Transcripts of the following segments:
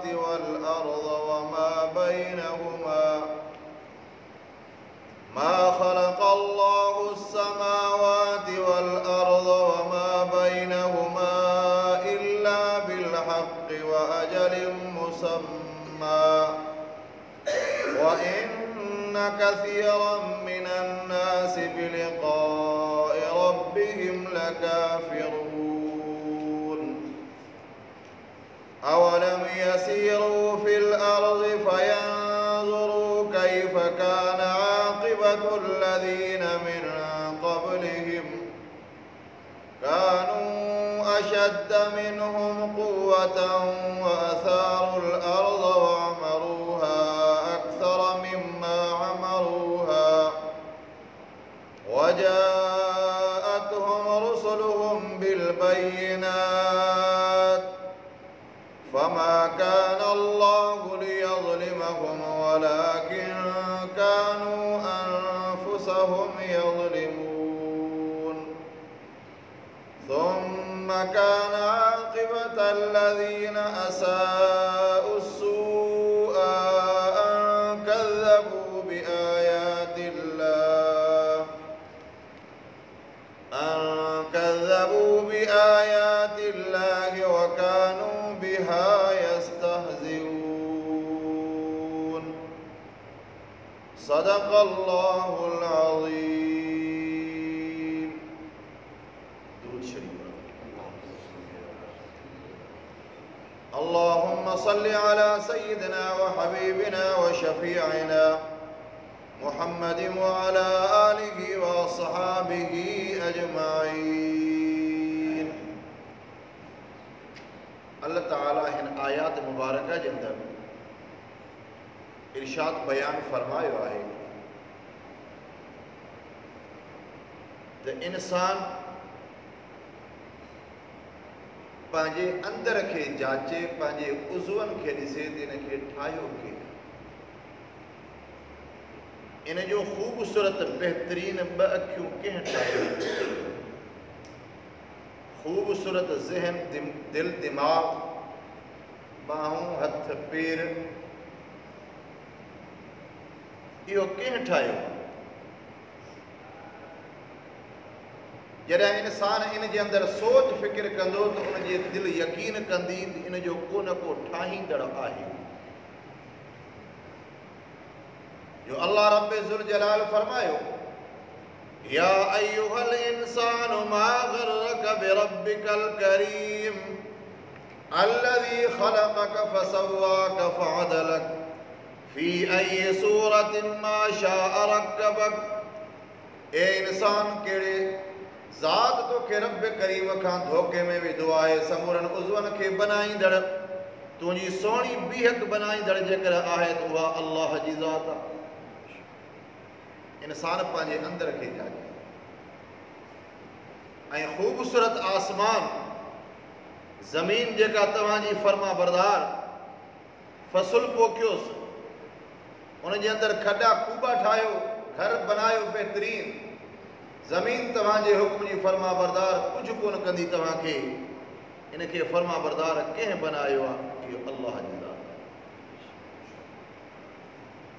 والأرض وما بينهما ما خلق الله السماوات والأرض وما بينهما إلا بالحق وأجل مسمى وإن كثيرا من الناس بلقاء ربهم لكافرون أولم يسيروا في الأرض فينظروا كيف كان عاقبة الذين من قبلهم كانوا أشد منهم قوة وأثاروا الأرض وعمروها أكثر مما عمروها وجاءتهم رسلهم بالبينات فما كان الله ليظلمهم ولكن كانوا أنفسهم يظلمون ثم كان عاقبة الذين أساءوا السوء أن كذبوا بآيات الله وكانوا بها يستهزئون صدق الله العظيم. درود شريف. اللهم صل على سيدنا وحبيبنا وشفيعنا محمد وعلى آله وصحابه أجمعين. अल्लाह ताला हिन आयात मुबारक जे अंदर इरशाद बयान फरमायो आहे त इंसान पंहिंजे अंदर खे जाचे, पंहिंजे उज़वनि खे ॾिसे त इन खे ठाहियो के इन जो ख़ूबसूरत बहितरीन ॿ अखियूं कंहिं ठाहियो, ख़ूबसूरत ज़हन, दिल, दिमाग़, बाहूं, हथ, पेर, इहो कंहिं ठाहियो? जॾहिं इंसान इन जे अंदरि सोच फ़िक्र कंदो त उन जे दिलि यकीन कंदी त इन जो को न को ठाहींदड़ आहे। जो अल्लाह रब्बे ज़ुल जलाल फरमायो या अय्युहल इंसानु मा गर्रक बिरब्बिकल करीम अल्लज़ी खलक़क फसव्वाक फअदलक फी अय्यि सूरतिन मा शाअ रक्कबक। ए इंसान कहिड़े ज़ात तोखे रब करीम खां धोखे में विधो आहे, समूरनि उज़वनि खे बनाईंदड़, तुंहिंजी सोणी बीहक बनाईंदड़ जेकर आहे त उहा अल्लाह जी ज़ात आहे। इंसान पंहिंजे अंदर खे जाचे ऐं ख़ूबसूरत आसमान, ज़मीन जेका तव्हांजी फर्मा बरदार, फसल पोखियोसि, उन जे अंदरि खॾा खूबा ठाहियो, घर बनायो बहितरीन। ज़मीन तव्हांजे हुक्म जी फर्मा बरदार, कुझु कोन कंदी तव्हांखे। इनखे फर्मा बरदार कंहिं बनायो आहे? इहो अल्लाह जी ज़ात आहे।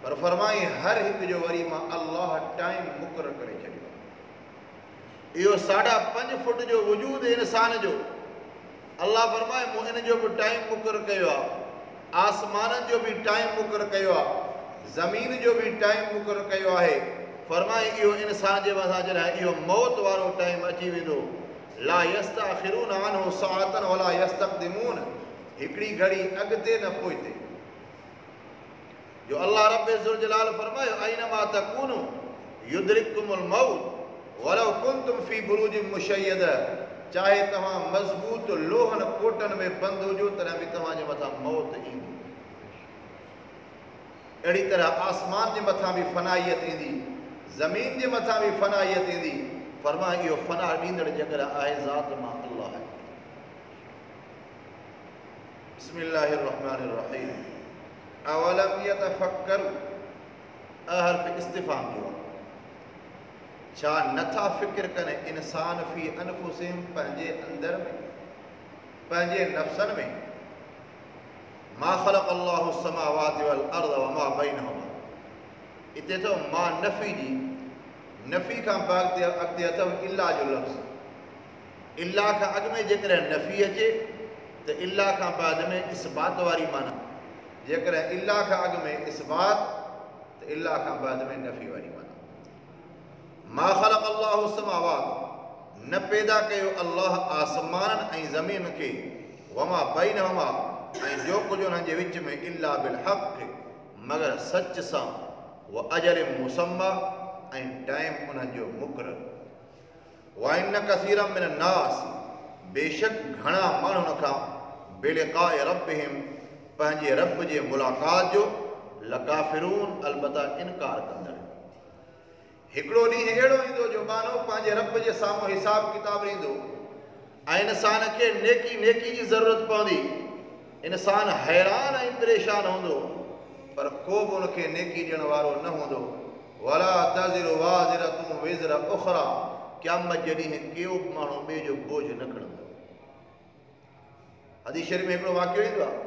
पर फरमाई हर हिकु जो वरी मां अल्लाह टाइम मुक़ररु करे छॾियो। इहो 5.5 फुट जो वजूद इंसान जो अल्लाह फरमाए मूं इन जो बि टाइम मुक़ररु कयो आहे, आसमाननि जो बि टाइम मुक़ररु कयो आहे, ज़मीन जो बि टाइम मुक़ररु कयो आहे। फरमाए इहो इंसान जे मथां जॾहिं इहो मौत वारो टाइम अची वेंदो, ला यस्तअखिरून अन्हु सअतन वला यस्तक़दिमून, हिकिड़ी घड़ी अॻिते न पोइते। जो अल्लाह रब्बे ज़ुल जलाल फरमायो ऐनमा तकूनु युद्रिकुमुल मौत वलौ कुंतुम फी बुरूजिन मुशय्यदा। चाहे तव्हां मज़बूत लोहनि कोटनि में बंदि हुजो तॾहिं बि तव्हांजे मथां मौत ईंदी। अहिड़ी तरह आसमान जे मथां बि फ़नाइयत ईंदी, ज़मीन जे मथां बि फ़नाइयत ईंदी। फरमाए इहो फ़ना ॾींदड़ जेकर आहे ज़ात मां अल्लाह आहे। बिस्मिल्लाहिर रहमानिर रहीम। अवलम यतफक्करू, हर्फ़ इस्तिफ़ाम जो आहे। छा नथा फ़िक्र कनि इंसान फ़ी अनफुसिहिम, पंहिंजे अंदर में, पंहिंजे नफ़्सनि में, मा ख़लक़ अल्लाहु समावाति वल अर्द व मा बैनहुमा। इते तो मां नफ़ी जी, नफ़ी खां अॻिते अथव इल्ला जो लफ़्ज़। इल्ला खां अॻु में जेकॾहिं नफ़ी अचे त इल्ला खां बाद में इस्बात वारी माना, जेकॾहिं इल्ला खां अॻु में इस्बात त इल्ला खां बाद में नफ़ी वारी माना। मा ख़लक़ अल्लाहु समावात, न पैदा कयो अल्लाह आसमाननि ऐं ज़मीन खे, वमा बैनहुमा, ऐं जो कुझु उन्हनि जे विच में, इल्ला बिल हक़, मगर सच सां, व अजल मुसम्मा, ऐं टाइम उन्हनि जो मुक़ररु। व इन कसीरम मिन नास, बेशक घणा माण्हुनि खां, बिलिक़ाए रब्बिहिम, पंहिंजे रब जे मुलाक़ात जो, लकाफ़िरून, अलबत्ता इनकार कंदड़। हिकिड़ो ॾींहुं अहिड़ो ईंदो जो मानो पंहिंजे रब जे साम्हूं हिसाब किताब ईंदो ऐं इंसान खे नेकी जी ज़रूरत पवंदी। इंसान हैरान ऐं परेशान हूंदो, पर को बि उनखे नेकी ॾियण वारो न हूंदो। वला तज़िरु वाज़िरतुन विज़रा उख़रा, क़यामत जे ॾींहुं को बि माण्हू ॿिए जो बोझ न खणंदो। हदीस शरीफ़ में हिकिड़ो वाक़ियो ईंदो आहे,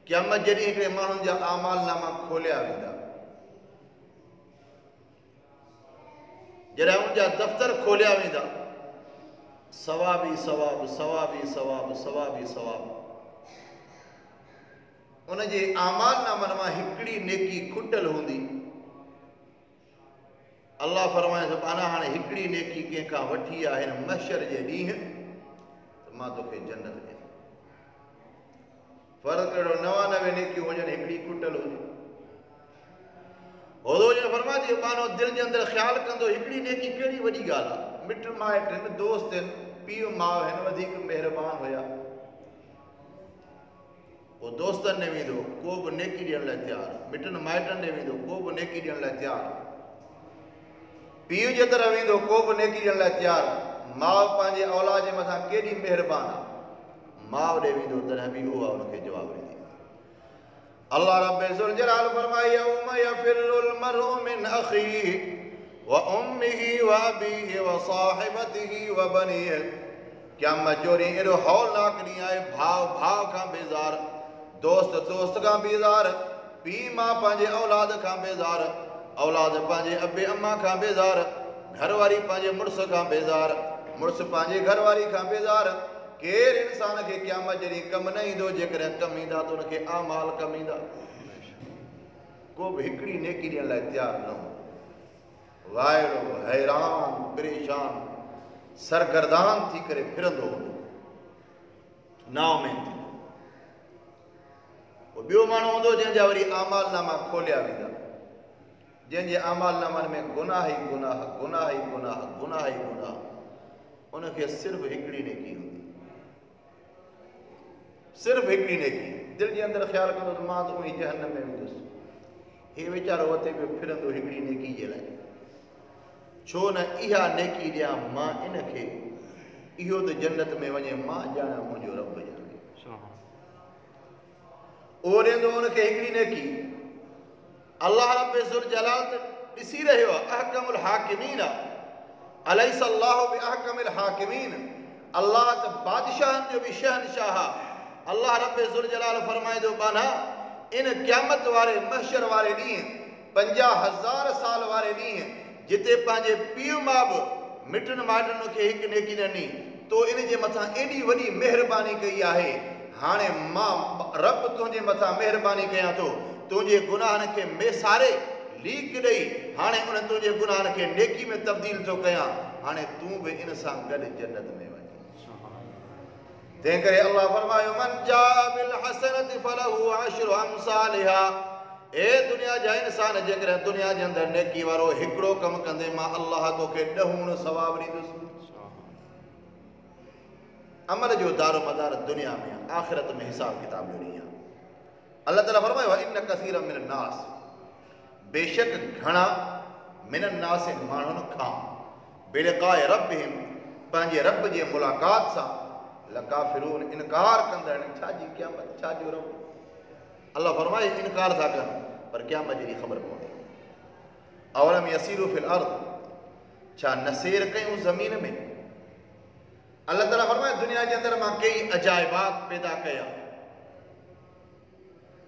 क़यामत जे ॾींहुं हिकिड़े माण्हुनि जा आमाल नामा खोलिया वेंदा। जॾहिं उनजा दफ़्तर खोलिया वेंदा, सवाबी सवाब, सवाबी सवाब, सवाबी सवाब। उनजे आमाल नामनि मां हिकिड़ी नेकी खुटल हूंदी। अल्लाह फरमाए थो, पाना हाणे हिकिड़ी नेकी कंहिंखां वठी आहे हिन महशर जे ॾींहुं त मां तोखे जन्नत ॾियां। फ़र्क़ु कहिड़ो, 99 नेकियूं हुजनि, हिकिड़ी खुटल हुजे। होदो जन फरमाए थी, पानो दिलि जे अंदरि ख़्यालु कंदो, हिकिड़ी नेकी कहिड़ी वॾी ॻाल्हि आहे। मिट माइट आहिनि, दोस्त आहिनि, पीउ माउ आहिनि, वधीक महिरबान हुया। पोइ दोस्तनि ॾे वेंदो, को बि नेकी ॾियण लाइ तयारु। मिटनि माइटनि ॾे वेंदो, को बि नेकी ॾियण लाइ तयारु। पीउ जे तरफ़ वेंदो, को बि नेकी ॾियण लाइ तयारु। माउ पंहिंजे औलाद जे मथां केॾी महिरबान आहे। माउ ॾे वेंदो तॾहिं बि उहा हुनखे जवाबु ॾींदी। अल्लाह रब्बुल ज़ुल जलाल फरमाए, यौम यफ़िरुल मर्उ मिन अख़ीहि व उम्मिही व अबीहि व साहिबतिही व बनीहि। क़यामत जो ॾींहुं एॾो हौलनाक ॾींहुं आहे, भाउ खां बेज़ार, दोस्त खां बेज़ार, पीउ मां पंहिंजे औलाद खां बेज़ार, औलाद पंहिंजे अबे अम्मा खां बेज़ार, घरवारी पंहिंजे मुड़ुस खां बेज़ार, मुड़ुस पंहिंजे घरवारी खां बेज़ार। केरु इंसान खे क़यामत जे ॾींहुं कमु न ईंदो, जेकॾहिं कमु ईंदा त उनखे आमाल कमु ईंदा। को बि हिकिड़ी नेकी ॾियण लाइ तयारु न हो। वाइड़ो, हैरान, परेशान, सरगर्दान थी करे फिरंदो हूंदो, नाउमीद थींदो। पोइ ॿियो माण्हू हूंदो जंहिंजा वरी आमाल नामा खोलिया वेंदा, जंहिंजे आमाल नामनि में गुनाह ई गुनाह, गुनाह ई गुनाह, गुनाह ई गुनाह। उनखे सिर्फ़ु हिकिड़ी नेकी हूंदी, सिर्फ़ु हिकिड़ी नेकी। दिलि जे अंदरि ख़्यालु कंदो त मां त उहो जहन्नम में वेंदुसि। हीउ वीचारो उते बि फिरंदो हिकिड़ी नेकी जे लाइ। छो न इहा नेकी ॾियां मां इनखे, इहो त जन्नत में वञे, मां ॼाणा मुंहिंजो रब ॼाणे। उहो ॾींदो उनखे हिकिड़ी नेकी। अल्लाह रब्बुल ज़ुल जलाल त ॾिसी रहियो आहे, अहकमुल हाकिमीन आहे। अलैस अल्लाहु बिअहकमिल हाकिमीन। अल्लाह त बादशाहनि जो बि शहनशाह आहे। अल्लाह रब्बुल ज़ुल जलाल फरमाईंदो, बाना इन क़यामत वारे महशर वारे ॾींहुं, 50,000 साल वारे ॾींहुं, जिते पंहिंजे पीउ माउ बि मिटनि माइटनि खे हिकु नेकी ॾिनी, तो इन जे मथां एॾी वॾी महिरबानी कई आहे। हाणे मां रब तुंहिंजे मथां महिरबानी कयां थो, तुंहिंजे गुनाहनि खे मेसारे लीक ॾेई हाणे उन तुंहिंजे गुनाहनि खे नेकी में तब्दील थो कयां। हाणे तूं बि इन सां गॾु जन्नत में वञ। तंहिं करे अल्लाह फरमायो, मन जाअ बिल हसनति फलहु अशरु अमसालिहा। ए दुनिया जा इंसान, जेकॾहिं दुनिया जे अंदरि नेकी वारो हिकिड़ो कमु कंदे, मां अल्लाह तोखे 10 गुण सवाब ॾींदुसि। अमल जो दारो मदार दुनिया में आहे, आख़िरत में हिसाब किताब जो ॾींहुं आहे। अल्लाह ताला फरमायो, इन कसीर मिन नास, बेशक घणा, मिन नास माण्हुनि खां, बिलिक़ाए रब्बिहिम, पंहिंजे रब जे मुलाक़ात सां, लकाफ़िरून, इनकार कंदा आहिनि। छाजी क़यामत, छाजो रब? अल्लाह फरमाए इनकार था कनि, पर क़यामत जी ख़बर कोन्हे। अवलम यसीरू फिल अर्द, छा नसेर कयूं ज़मीन में? अल्लाह ताला फरमाए, दुनिया जे अंदरि मां कई अजाइबात पैदा कया।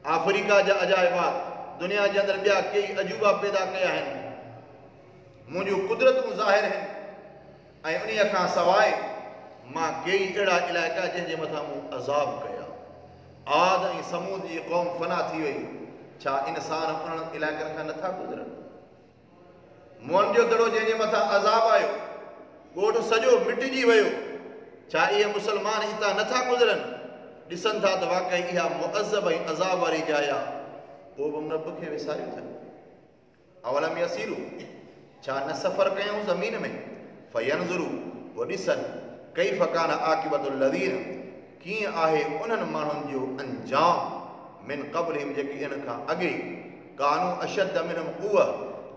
अफ्रीका जा अजाइबात, दुनिया के अंदर ॿिया कई अजूबा पैदा कया आहिनि, मुंहिंजूं कुदरतूं ज़ाहिर आहिनि। ऐं उन्हीअ खां सवाइ मां कई अहिड़ा इलाइक़ा जंहिंजे मथां मूं अज़ाब कया। आद ऐं समूद जी क़ौम फना थी वई, छा इंसान उन्हनि इलाइक़नि खां नथा गुज़रनि? मुअन जो दड़ो जंहिंजे मथां अज़ाब आयो, ॻोठ सॼो मिटिजी वियो, छा इहे मुस्लमान हितां नथा गुज़रनि? ॾिसनि था त वाक़ई इहा मुअज़्ज़ब ऐं अज़ाब वारी जाइ आहे। पोइ बि रब खे विसारियो था। अवलम यसीरू, छा न सफ़र कयूं ज़मीन में, फयनज़ुरू, वो ॾिसनि, कैफ़ कान आक़िबतुल लज़ीन, कीअं आहे उन्हनि माण्हुनि जो अंजाम, मिन क़ब्लिहिम, जेके इन खां अॻे, कानू अशद मिनहुम क़ुव्वह,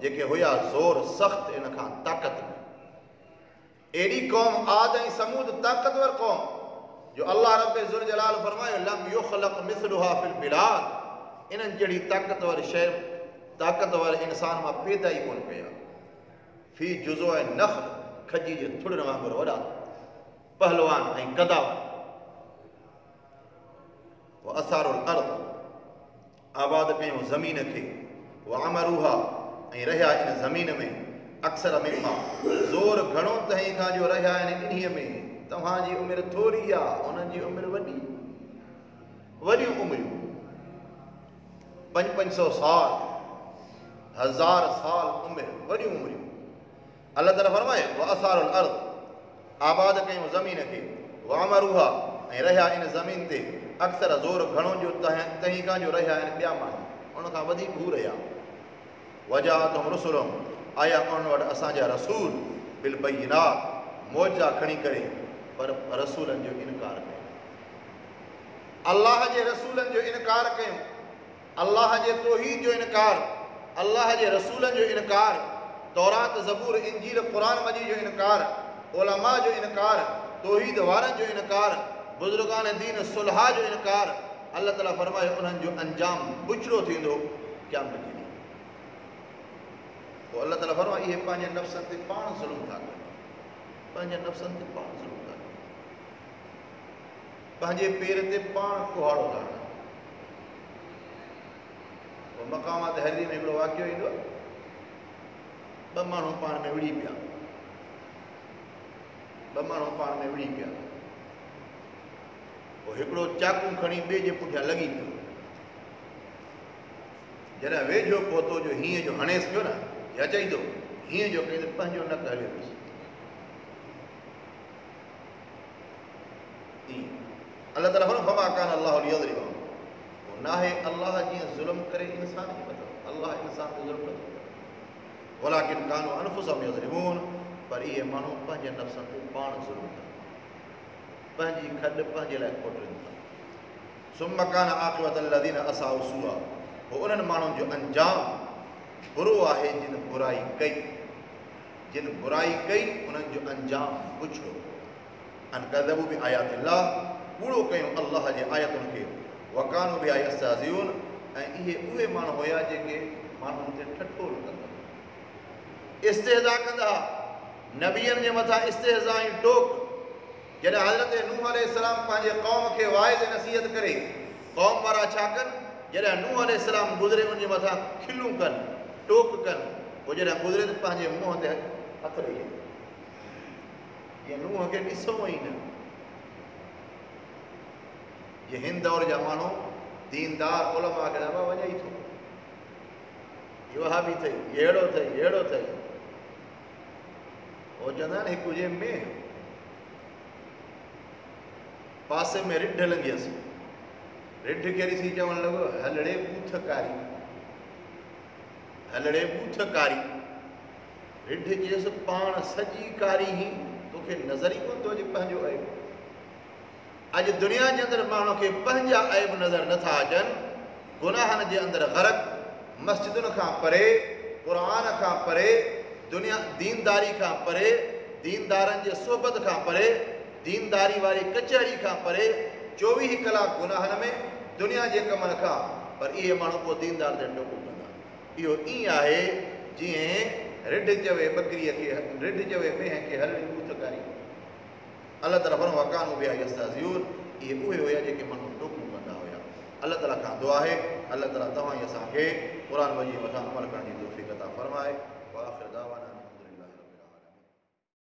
जेके हुया ज़ोर सख़्त इन खां ताक़त में। एॾी क़ौम आद ऐं समूद ताक़तवर क़ौम जो अल्लाह रब ज़ुल जलाल फरमायो, लम युख़लक़ मिस्लुहा फिल बिलाद, इन्हनि जहिड़ी ताक़तवर शइ, ताक़तवर इंसान मां पैदा ई कोन कया। फी जुज़ो ऐं नख़्ल, खजी जे थुड़नि वांगुरु वॾा पहलवान ऐं कदावर। वो असारुल अर्द, आबाद कयूं ज़मीन खे, वो अमरूहा, ऐं रहिया इन ज़मीन में, अक्सर मिम्मा, ज़ोर घणो तंहिं खां जो रहिया आहिनि इन्हीअ में। तव्हांजी उमिरि थोरी आहे, उन्हनि जी उमिरि वॾी, वॾियूं उमिरियूं, 500 साल, 1000 साल उमिरि, वॾियूं उमिरियूं। अल्लाह ताला फरमाए, वो असारुल अर्द, आबाद कयूं ज़मीन खे, वो अमरूहा, ऐं रहिया इन ज़मीन ते, अक्सर ज़ोर घणो जो तंहिं खां जो रहिया आहिनि ॿिया माण्हू, उन खां वधीक हू रहिया। वजाअतहुम रुसुलुहुम, आया उन्हनि वटि असांजा रसूल, बिल बय्यिनात, मौजा खणी करे, पर रसूलनि जो इनकार कयूं। अल्लाह जे रसूलनि जो इनकार कयूं, अल्लाह जे तौहीद जो इनकार, अल्लाह जे रसूलनि जो इनकार, तौरात ज़बूर इंजील क़ुरान मजीद जो इनकार, उलमा जो इनकार, तौहीद वारनि जो इनकार, बुज़ुर्गान दीन सुलहा जो इनकार। अल्लाह ताला फरमाए, उन्हनि जो अंजाम बुछड़ो थींदो क़यामत जे ॾींहुं। पोइ अल्लाह ताला फरमाए, इहे पंहिंजे नफ़्सनि ते पाण ज़ुल्म था कनि, पंहिंजे नफ़्सनि ते पाण ज़ुल्म था कनि, पंहिंजे पेर ते पाण कुहाड़ो था हणनि। पोइ मक़ामात हरी में हिकिड़ो वाक़ियो ईंदो, 2 माण्हू पाण में विड़ी पिया, 2 माण्हू पाण में विड़ी पिया। पोइ हिकिड़ो चाकू खणी ॿिए जे पुठियां लॻी पियो। जॾहिं वेझो पहुतो जो हीअं जो हणेसि पियो न, या चई थो हीअं जो कई त पंहिंजो नक हलियो पियो। अल्लाह ताला फरमाए, फमा कान अल्लाहु लियज़लिमहुम, नाहे अल्लाह जीअं ज़ुल्म करे इंसान जे मथां, अल्लाह इंसान ते ज़ुल्म नथो करे। वलाकिन कानू अनफुसहुम यज़लिमून, पर इहे माण्हू पंहिंजे नफ़्सनि ते पाण ज़ुल्म कनि, पंहिंजी खॾ पंहिंजे लाइ खोटनि था। सुम्म कान आक़िबतल लज़ीन असाउ सूआ, पोइ उन्हनि माण्हुनि जो अंजाम बुरो आहे जिन बुराई कई, जिन बुराई कई उन्हनि जो अंजाम बुछड़ो। अन कज़बू बि आयातिल्लाह, कूड़ो कयूं अल्लाह जे आयतुनि खे, वकानू बि यस्तहज़िऊन, ऐं इहे उहे माण्हू हुया जेके माण्हुनि ते ठठोल कंदा, इस्तेहज़ा कंदा, नबियनि जे मथां इस्तेहज़ा ऐं टोक। जॾहिं हज़रत नूह अलैहिस्सलाम पंहिंजे क़ौम खे वाइज़ नसीहत करे, क़ौम वारा छा कनि, जॾहिं नूह अलैहिस्सलाम गुज़रे उनजे मथां खिलूं कनि, टोक कनि, पोइ जॾहिं गुज़रे त पंहिंजे मुंहं ते हथ ॾेई, जीअं नूह खे ॾिसूं ई न। ये हिन दौर जा माण्हू दीनदार उलमा खे बाबा वञे ई थो, इहो वहाबी अथई, अहिड़ो अथई, अहिड़ो अथई। उहो चवंदा आहिनि हिकु जे में पासे में रिढ लंघी हुअसि, रिढ खे ॾिसी चवणु लॻो, हलड़े बूथ कारी, हलड़े बूथ कारी। रिढ चयसि, पाण सॼी कारी ई, तोखे नज़र ई कोन थो अचे पंहिंजो ऐब। अॼु दुनिया जे अंदरि माण्हू खे पंहिंजा ऐब नज़र नथा अचनि, गुनाहनि जे अंदरि ग़रक़, मस्जिदुनि खां परे, क़ुरान खां परे, दुनिया दीनदारी खां परे, दीनदारनि जे सोबत खां परे, दीनदारी वारी कचहरी खां परे, 24 कलाक गुनाहनि में, दुनिया जे कमनि खां। पर इहे माण्हू पोइ दीनदार ते टोक कंदा। इहो ईअं आहे जीअं रिढ चवे बकरीअ खे, रिढ चवे मेंह खे हलड़ी बूथ कारी। अल्लाह ताला फरमाए, वकानू बि यस्तहज़िऊन, इहे उहे हुया जेके माण्हू टोकूं कंदा हुया। अल्लाह ताला खां दुआ है अल्लाह ताला तव्हां असांखे क़ुरान मजीद मथां अमल करण जी तौफ़ीक़ अता फ़रमाए।